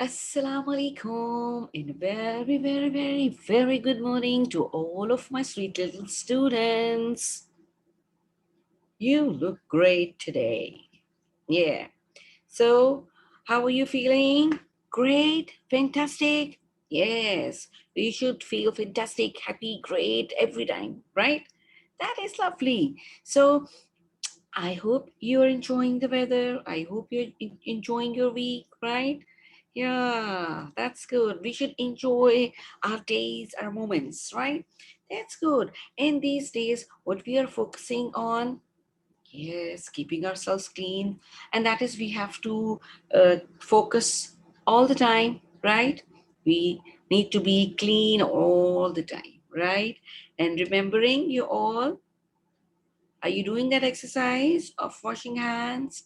Assalamu alaikum and a very, very, very, very good morning to all of my sweet little students. You look great today. Yeah. So, how are you feeling? Great? Fantastic? Yes. We should feel fantastic, happy, great every time, right? That is lovely. So, I hope you're enjoying the weather. I hope you're enjoying your week, right? Yeah, that's good. We should enjoy our days, our moments, right? That's good. And these days, what we are focusing on, yes, keeping ourselves clean. And that is, we have to focus all the time, right? We need to be clean all the time, right? And remembering you all, are you doing that exercise of washing hands?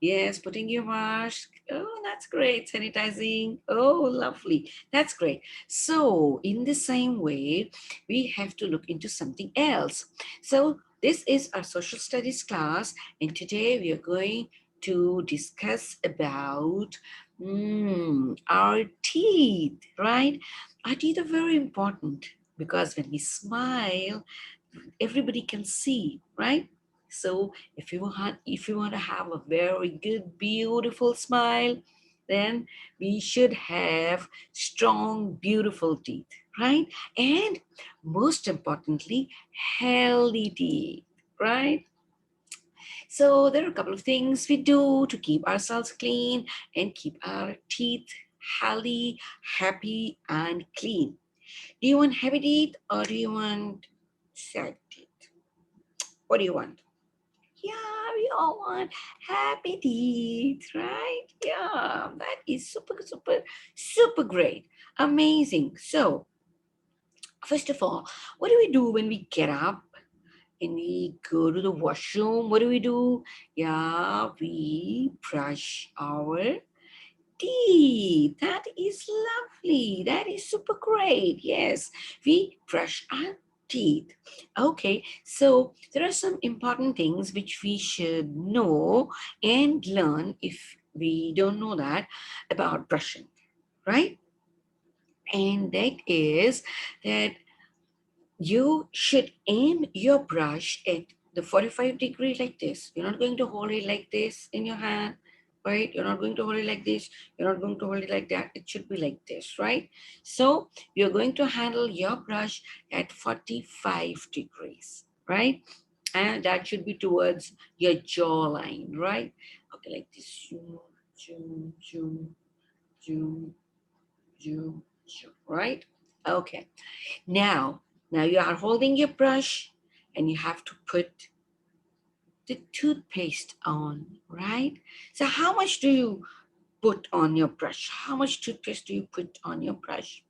Yes, putting your mask. Oh, that's great. Sanitizing. Oh, lovely. That's great. So, in the same way, we have to look into something else. So, this is our social studies class, and today we are going to discuss about our teeth, right? Our teeth are very important because when we smile, everybody can see, right? So if you want to have a very good, beautiful smile, then we should have strong, beautiful teeth, right? And most importantly, healthy teeth, right? So there are a couple of things we do to keep ourselves clean and keep our teeth healthy, happy, and clean. Do you want heavy teeth or do you want sad teeth? What do you want? Yeah, we all want happy teeth, right? Yeah, that is super, super, super great. Amazing. So, first of all, what do we do when we get up and we go to the washroom? What do we do? Yeah, we brush our teeth. That is lovely. That is super great. Yes, we brush our teeth. Okay, so there are some important things which we should know and learn if we don't know that about brushing, right? And that is that you should aim your brush at the 45-degree like this. You're not going to hold it like this in your hand, right? You're not going to hold it like this. You're not going to hold it like that. It should be like this, right? So you're going to handle your brush at 45 degrees, right? And that should be towards your jawline, right? Okay, like this. Zoom, zoom, zoom, zoom, zoom, zoom, right? Okay. Now, now you are holding your brush and you have to put the toothpaste on, right? So how much do you put on your brush? How much toothpaste do you put on your brush?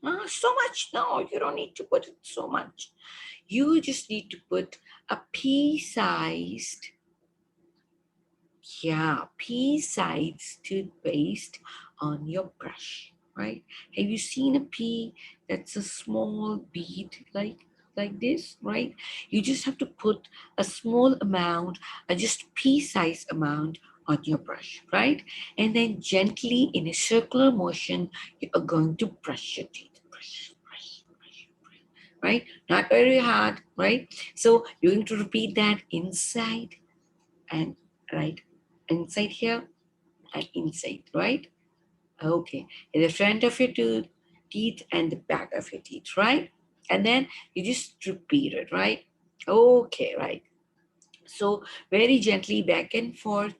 So much? No, you don't need to put it so much. You just need to put a pea-sized, yeah, pea-sized toothpaste on your brush, right? Have you seen a pea that's a small bead like this, right? You just have to put a small amount, a just pea-sized amount on your brush, right? And then gently in a circular motion, you are going to brush your teeth. Brush, brush, brush, brush, right? Not very hard, right? So you're going to repeat that inside and right inside here and inside, right? Okay, in the front of your teeth and the back of your teeth, right? And then you just repeat it, right? Okay, right. So very gently back and forth,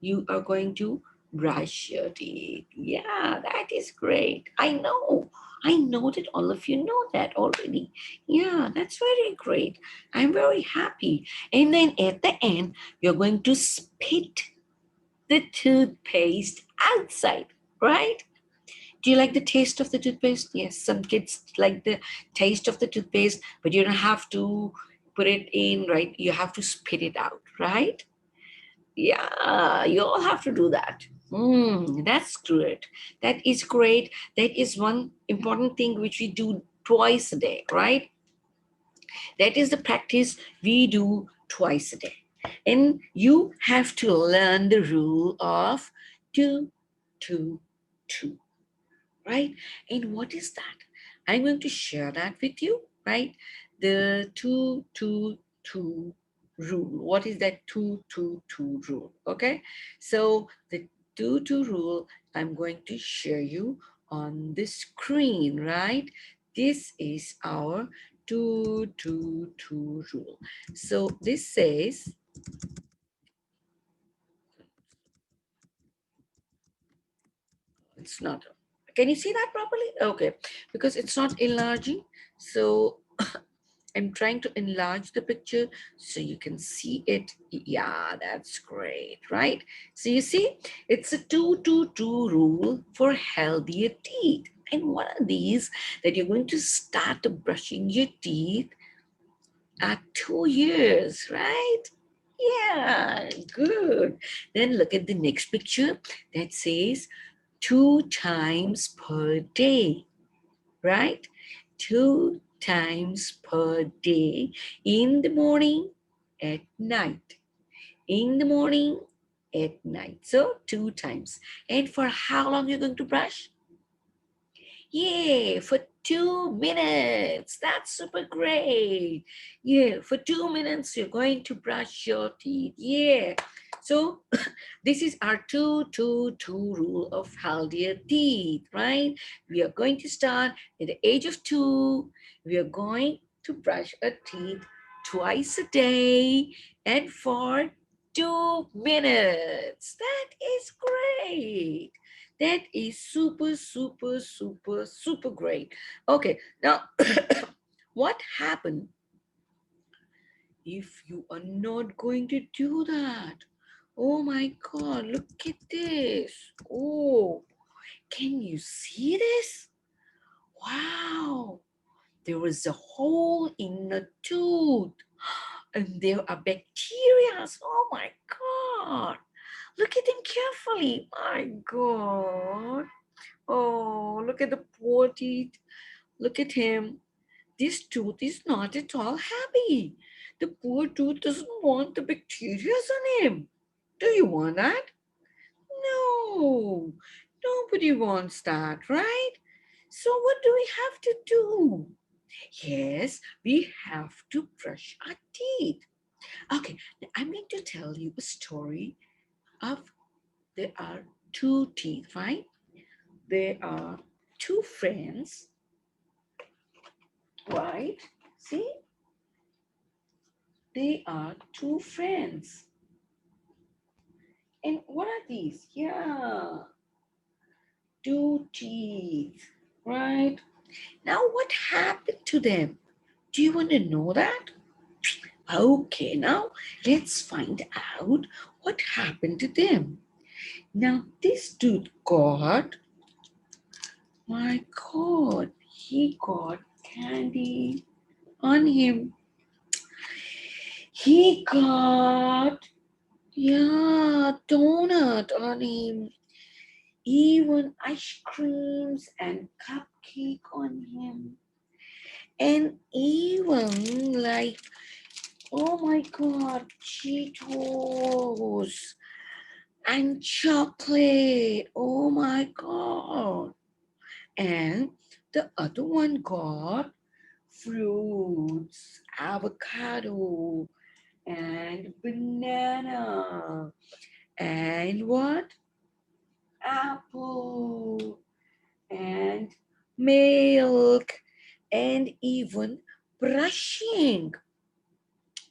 you are going to brush your teeth. Yeah, that is great. I know that all of you know that already. Yeah, that's very great. I'm very happy. And then at the end, you're going to spit the toothpaste outside, right? Do you like the taste of the toothpaste? Yes, some kids like the taste of the toothpaste, but you don't have to put it in, right? You have to spit it out, right? Yeah, you all have to do that. That's great. That is great. That is one important thing which we do twice a day, right? That is the practice we do twice a day. And you have to learn the rule of 2 2, 2, right? And what is that? I'm going to share that with you, right? The 2, 2, 2 rule. What is that 2, 2, 2 rule? Okay, so the 2, 2 rule, I'm going to share you on the screen, right? This is our 2, 2, 2 rule. So this says, it's not, can you see that properly? Okay, because it's not enlarging. So I'm trying to enlarge the picture so you can see it. Yeah, that's great, right? So you see, it's a 2-2-2 rule for healthier teeth. And what are these? That you're going to start brushing your teeth at 2 years, right? Yeah, good. Then look at the next picture that says 2 times per day, right? 2 times per day, in the morning, at night. In the morning, at night. So 2 times. And for how long you're going to brush? Yeah, for 2 minutes. That's super great. Yeah, for 2 minutes, you're going to brush your teeth. Yeah. So this is our 2-2-2 rule of healthier teeth, right? We are going to start at the age of 2. We are going to brush our teeth twice a day and for 2 minutes. That is great. That is super, super, super, super great. Okay, now what happened if you are not going to do that? Oh my God, look at this. Oh, can you see this? Wow, there is a hole in the tooth and there are bacteria. Oh my God. Look at them carefully. My God. Oh, look at the poor teeth. Look at him. This tooth is not at all happy. The poor tooth doesn't want the bacteria on him. Do you want that? No, nobody wants that, right? So what do we have to do? Yes, we have to brush our teeth. Okay, now I'm going to tell you a story of there are two teeth, right? There are two friends, right? See, they are two friends. And what are these? Yeah, two teeth, right? Now, what happened to them? Do you want to know that? Okay, now let's find out what happened to them. Now, this dude got, my God, he got candy on him. He got, yeah, donut on him. Even ice creams and cupcake on him. And even like, oh my God, Cheetos and chocolate. Oh my God. And the other one got fruits, avocado, and banana. And what? Apple and milk and even brushing.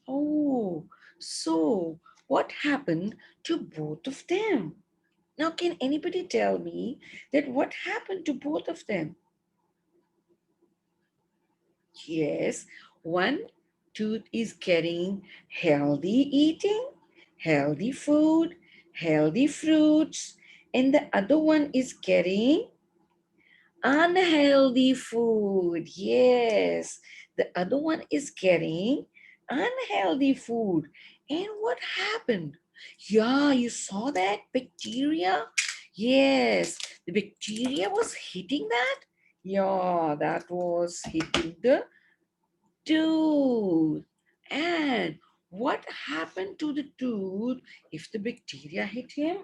Oh, so what happened to both of them? Now, can anybody tell me that what happened to both of them? Yes, one tooth is getting healthy eating, healthy food, healthy fruits, and the other one is getting unhealthy food. Yes, the other one is getting unhealthy food. And what happened? Yeah, you saw that bacteria? Yes, the bacteria was hitting that. Yeah, that was hitting the tooth. And what happened to the tooth if the bacteria hit him?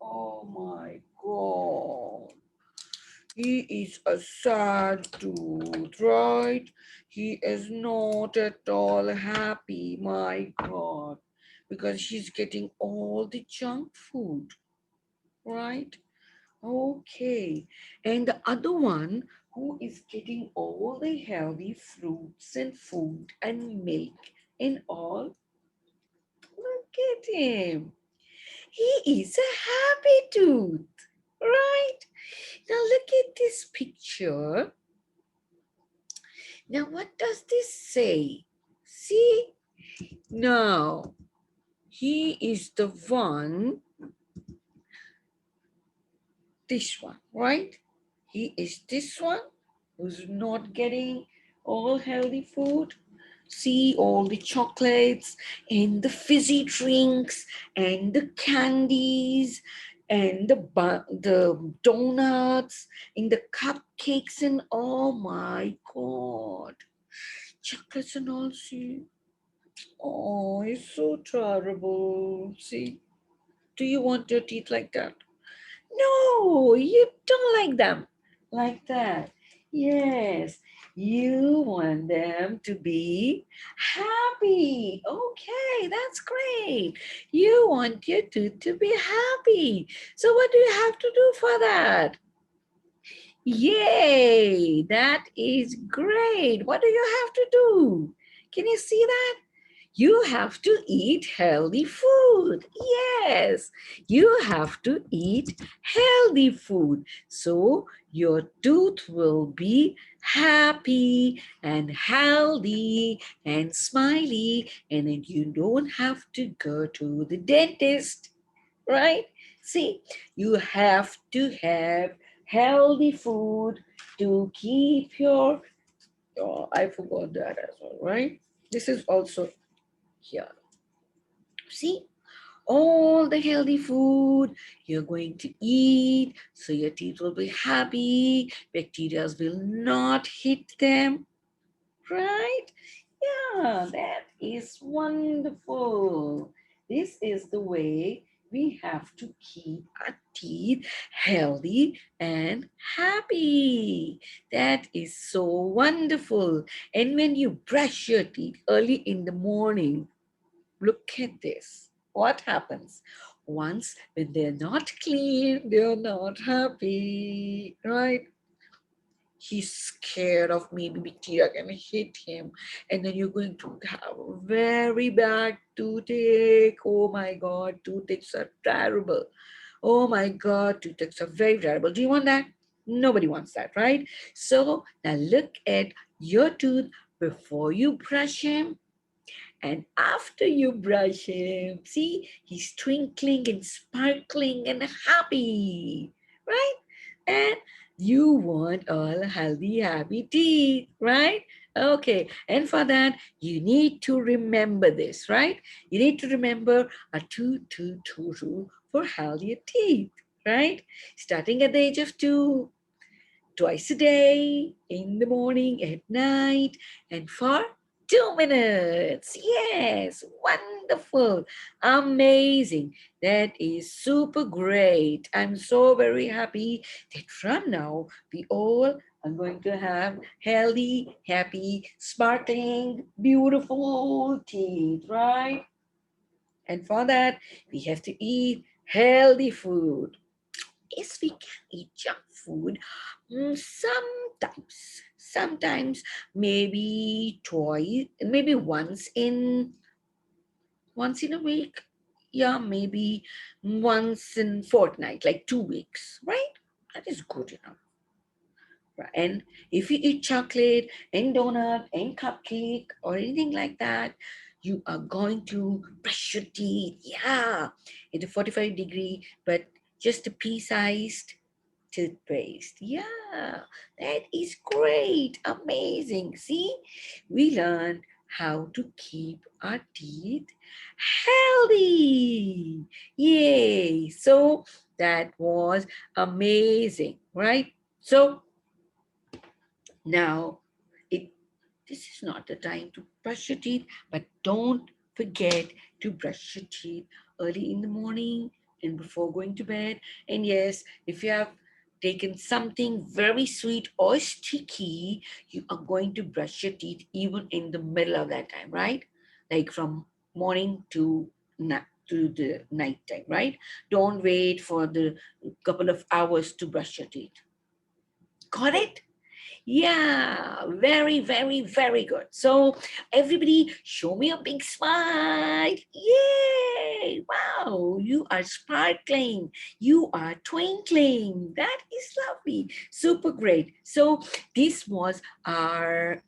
Oh my God. He is a sad dude, right? He is not at all happy, my God, because he's getting all the junk food, right? Okay. And the other one who is getting all the healthy fruits and food and milk and all, look at him. He is a happy tooth, right? Now look at this picture. Now what does this say? See? Now, he is the one, this one, right? He is this one who's not getting all healthy food. See all the chocolates and the fizzy drinks and the candies and the donuts and the cupcakes and oh my God, chocolates and all. See, oh, it's so terrible. See, do you want your teeth like that? No, you don't like them like that. Yes, you want them to be happy. Okay, that's great. You want your tooth to be happy. So, what do you have to do for that? Yay, that is great. What do you have to do? Can you see that? You have to eat healthy food. Yes, you have to eat healthy food. So your tooth will be happy and healthy and smiley, and then you don't have to go to the dentist, right? See, you have to have healthy food to keep your, oh, I forgot that as well, right? This is also here. See, all the healthy food you're going to eat, so your teeth will be happy, bacteria will not hit them, right? Yeah, that is wonderful. This is the way we have to keep our teeth healthy and happy. That is so wonderful. And when you brush your teeth early in the morning, look at this. What happens? Once when they're not clean, they're not happy, right? He's scared of maybe bacteria can hit him, and then you're going to have a very bad toothache. Oh my God, toothaches are terrible. Oh my God, toothaches are very terrible. Do you want that? Nobody wants that, right? So now look at your tooth before you brush him and after you brush him. See, he's twinkling and sparkling and happy, right? And you want all healthy, happy teeth, right? Okay, and for that, you need to remember this, right? You need to remember a 2-2-2 rule for healthier teeth, right? Starting at the age of 2, twice a day, in the morning, at night, and for 2 minutes. Yes, wonderful, amazing. That is super great. I'm so very happy that from now we all are going to have healthy, happy, sparkling, beautiful teeth, right? And for that, we have to eat healthy food. Yes, we can eat junk food. Sometimes, maybe twice, maybe once in a week. Yeah, maybe once in fortnight, like 2 weeks, right? That is good enough. Right? And if you eat chocolate and donut and cupcake or anything like that, you are going to brush your teeth. Yeah, in the 45-degree, but just a pea-sized toothpaste. Yeah, that is great. Amazing. See, we learned how to keep our teeth healthy. Yay. So that was amazing, right? So now it this is not the time to brush your teeth, but don't forget to brush your teeth early in the morning, and before going to bed. And yes, if you have taken something very sweet or sticky, you are going to brush your teeth even in the middle of that time, right? Like from morning to the night time, right? Don't wait for the couple of hours to brush your teeth. Got it? Yeah, very, very, very good. So, everybody, show me a big smile. Yay! Wow, you are sparkling. You are twinkling. That is lovely. Super great. So, this was our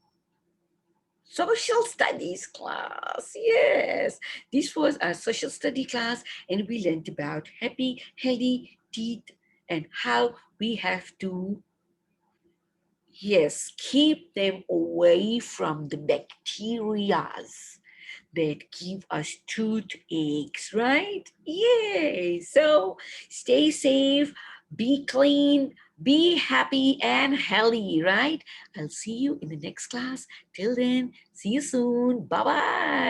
social studies class. Yes, this was our social study class, and we learned about happy, healthy teeth and how we have to, yes, keep them away from the bacterias that give us toothaches, right? Yay! So stay safe, be clean, be happy and healthy, right? I'll see you in the next class. Till then, see you soon. Bye bye.